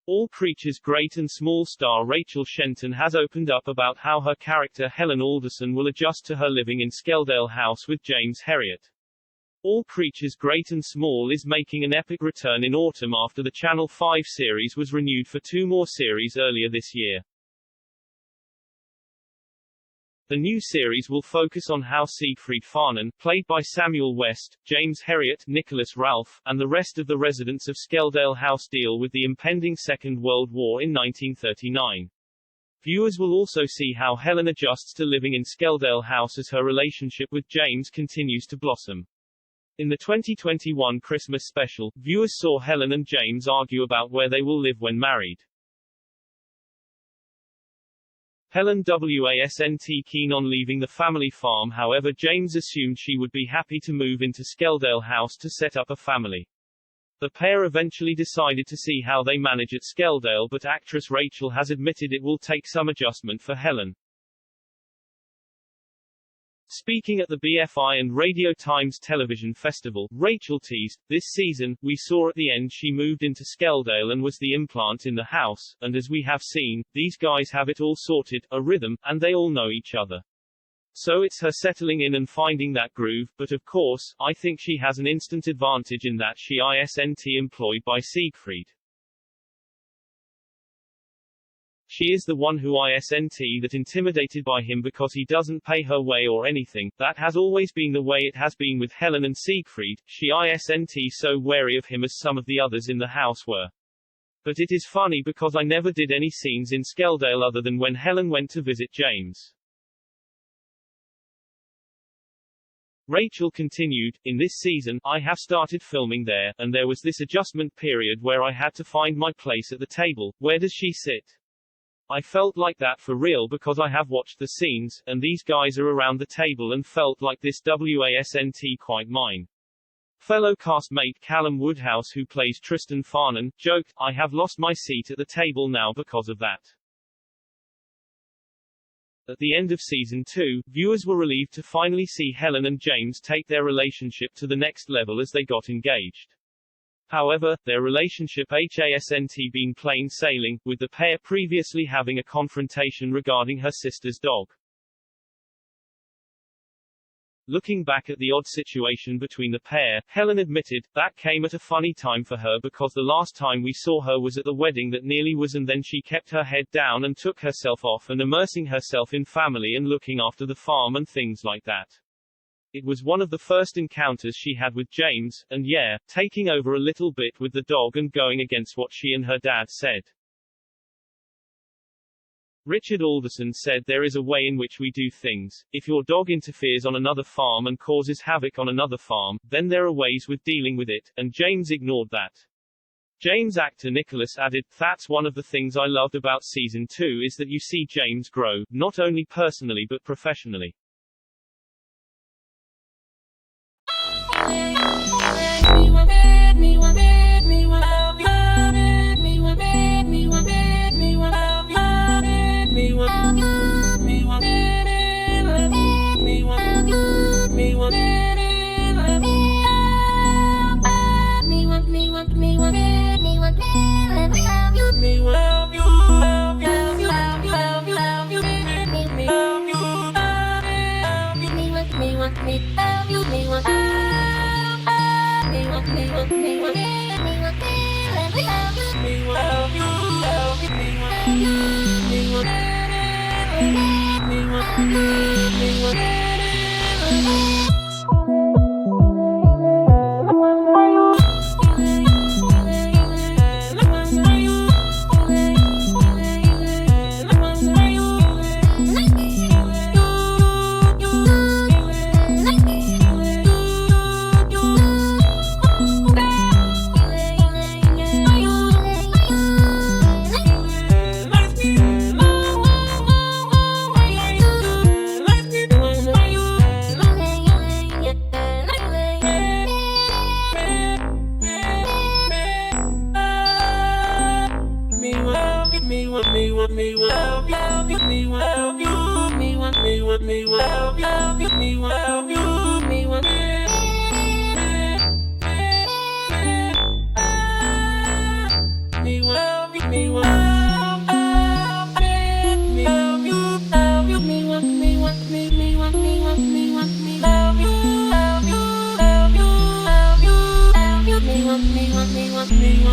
All Creatures Great and Small star Rachel Shenton has opened up about how her character Helen Alderson will adjust to her living in Skeldale house with James Herriot. All Creatures Great and Small is making an epic return in autumn after the Channel 5 series was renewed for 2 more series earlier this year. The new series will focus on how Siegfried Farnan, played by Samuel West, James Herriot, Nicholas Ralph, and the rest of the residents of Skeldale House deal with the impending Second World War in 1939. Viewers will also see how Helen adjusts to living in Skeldale House as her relationship with James continues to blossom. In the 2021 Christmas special, viewers saw Helen and James argue about where they will live when married. Helen wasn't keen on leaving the family farm, however James assumed she would be happy to move into Skeldale House to set up a family. The pair eventually decided to see how they manage at Skeldale, but actress Rachel has admitted it will take some adjustment for Helen. Speaking at the BFI and Radio Times Television Festival, Rachel teased, "This season, we saw at the end she moved into Skeldale and was the implant in the house, and as we have seen, these guys have it all sorted, a rhythm, and they all know each other. So it's her settling in and finding that groove, but of course, I think she has an instant advantage in that she isn't employed by Siegfried. She is the one who isn't that intimidated by him because he doesn't pay her way or anything. That has always been the way it has been with Helen and Siegfried. She isn't so wary of him as some of the others in the house were. But it is funny because I never did any scenes in Skeldale other than when Helen went to visit James." Rachel continued, "In this season, I have started filming there, and there was this adjustment period where I had to find my place at the table. Where does she sit? I felt like that for real because I have watched the scenes, and these guys are around the table and felt like this wasn't quite mine." Fellow castmate Callum Woodhouse, who plays Tristan Farnan, joked, "I have lost my seat at the table now because of that." At the end of season 2, viewers were relieved to finally see Helen and James take their relationship to the next level as they got engaged. However, their relationship hasn't been plain sailing, with the pair previously having a confrontation regarding her sister's dog. Looking back at the odd situation between the pair, Helen admitted, "That came at a funny time for her because the last time we saw her was at the wedding that nearly was, and then she kept her head down and took herself off and immersing herself in family and looking after the farm and things like that. It was one of the first encounters she had with James, and yeah, taking over a little bit with the dog and going against what she and her dad said." Richard Alderson said, "There is a way in which we do things. If your dog interferes on another farm and causes havoc on another farm, then there are ways with dealing with it, and James ignored that." James actor Nicholas added, "That's one of the things I loved about season 2 is that you see James grow, not only personally but professionally." Me me,